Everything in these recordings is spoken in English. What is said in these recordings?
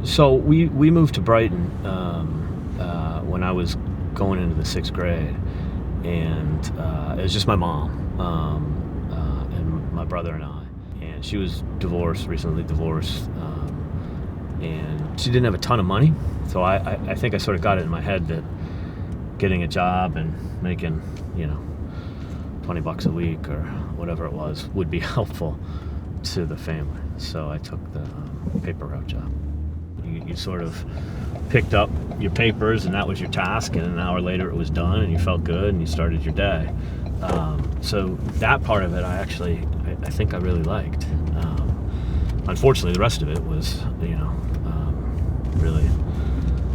So we moved to Brighton when I was going into the sixth grade, and it was just my mom and my brother and I. And she was divorced, recently divorced, and she didn't have a ton of money. So I think I sort of got it in my head that getting a job and making, $20 a week or whatever it was would be helpful to the family. So I took the paper route job. You sort of picked up your papers, and that was your task, and an hour later it was done, and you felt good, and you started your day. So that part of it I think I really liked. Unfortunately, the rest of it was, really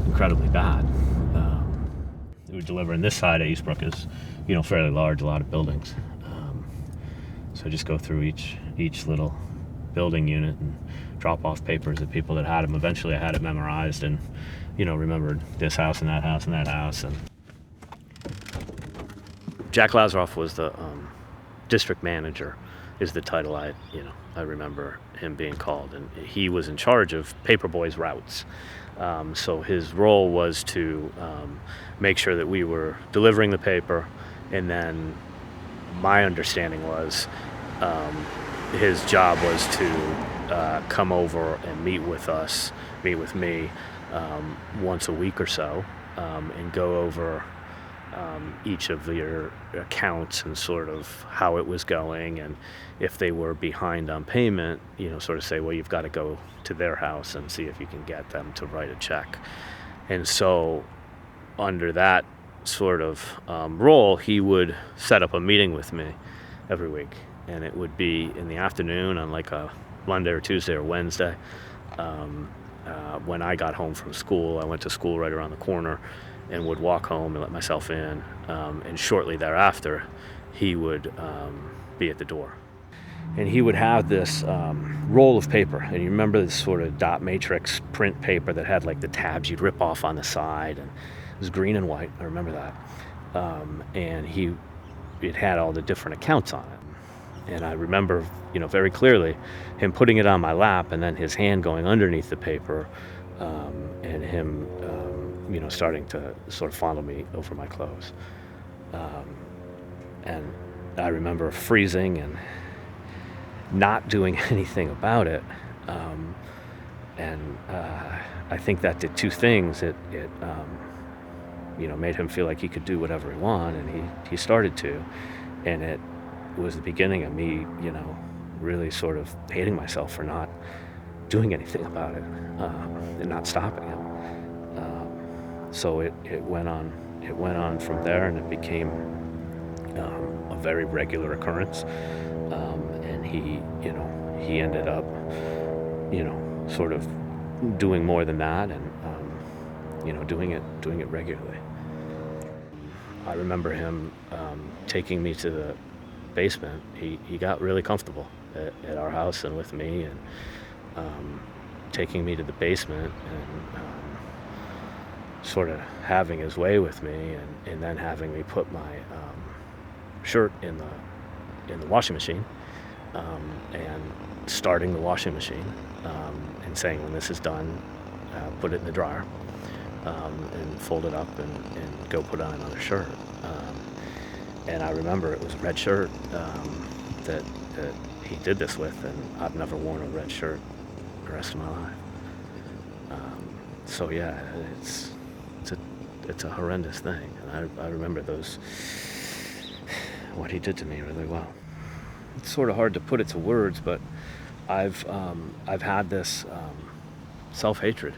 incredibly bad. We were delivering this side of Eastbrook is, fairly large, a lot of buildings. So I just go through each little building unit and drop off papers at people that had them. Eventually I had it memorized and, remembered this house and that house and that house. And Jack Lazaroff was the district manager, is the title I remember him being called. And he was in charge of Paperboy's routes. So his role was to make sure that we were delivering the paper, and then my understanding was his job was to come over and meet with me once a week or so, and go over each of your accounts and sort of how it was going, and if they were behind on payment, sort of say, well, you've got to go to their house and see if you can get them to write a check. And so under that sort of role, he would set up a meeting with me every week, and it would be in the afternoon on like a Monday or Tuesday or Wednesday. When I got home from school, I went to school right around the corner and would walk home and let myself in, and shortly thereafter he would be at the door. And he would have this roll of paper, and you remember this sort of dot matrix print paper that had like the tabs you'd rip off on the side, and it was green and white, I remember that. And it had all the different accounts on it. And I remember, very clearly him putting it on my lap, and then his hand going underneath the paper, and him, starting to sort of fondle me over my clothes. And I remember freezing and not doing anything about it. And I think that did two things. It made him feel like he could do whatever he wanted, and he started to. And it was the beginning of me, really sort of hating myself for not doing anything about it, and not stopping him. So it went on from there, and it became a very regular occurrence. And he ended up, sort of doing more than that, and doing it regularly. I remember him taking me to the basement. He got really comfortable at our house and with me, and taking me to the basement and sort of having his way with me, and then having me put my shirt in the washing machine, and starting the washing machine, and saying, when this is done, put it in the dryer, and fold it up and go put on another shirt. And I remember it was a red shirt that he did this with, and I've never worn a red shirt the rest of my life. So yeah, it's a horrendous thing, and I remember what he did to me really well. It's sort of hard to put it to words, but I've had this self-hatred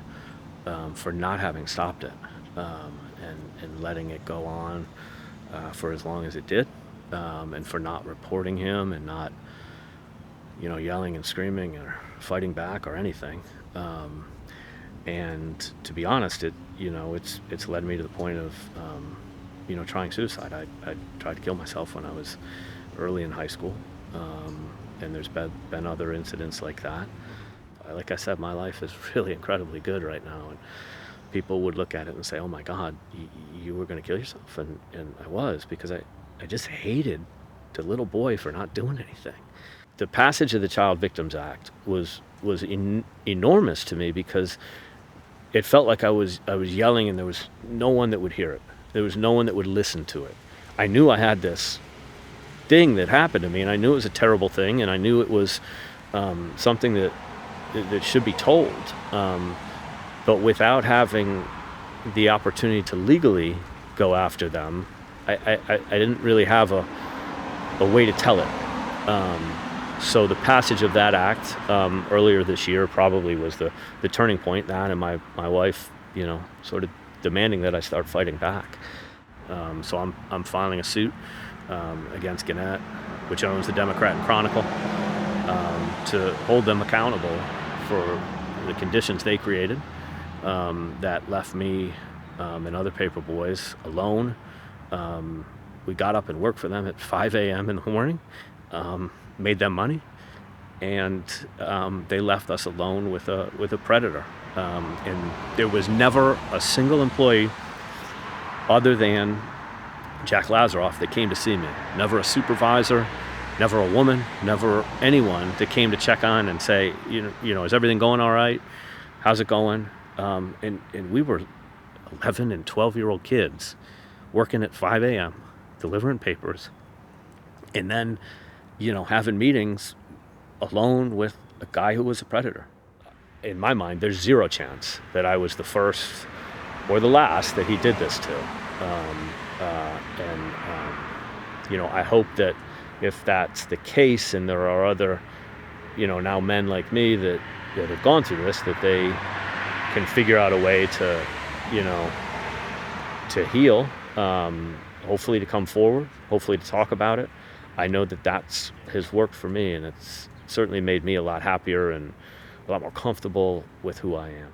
for not having stopped it, and letting it go on for as long as it did, and for not reporting him, and not yelling and screaming or fighting back or anything. And to be honest, it's led me to the point of trying suicide. I tried to kill myself when I was early in high school, and there's been other incidents like that. Like I said, my life is really incredibly good right now, and people would look at it and say, oh my God, you were going to kill yourself. And I was, because I just hated the little boy for not doing anything. The passage of the Child Victims Act was enormous to me, because it felt like I was yelling and there was no one that would hear it. There was no one that would listen to it. I knew I had this thing that happened to me, and I knew it was a terrible thing, and I knew it was something that should be told. But without having the opportunity to legally go after them, I didn't really have a way to tell it. So the passage of that act earlier this year probably was the turning point. That and my wife, sort of demanding that I start fighting back. So I'm filing a suit against Gannett, which owns the Democrat and Chronicle, to hold them accountable for the conditions they created that left me and other paper boys alone. We got up and worked for them at 5 a.m. in the morning, made them money, and they left us alone with a predator. And there was never a single employee other than Jack Lazaroff that came to see me. Never a supervisor, never a woman, never anyone that came to check on and say, is everything going all right? How's it going? And we were 11 and 12-year-old kids working at 5 a.m., delivering papers, and then, having meetings alone with a guy who was a predator. In my mind, there's zero chance that I was the first or the last that he did this to. I hope that if that's the case and there are other, now men like me that have gone through this, that they can figure out a way to, to heal, hopefully to come forward, hopefully to talk about it. I know that that's has worked for me, and it's certainly made me a lot happier and a lot more comfortable with who I am.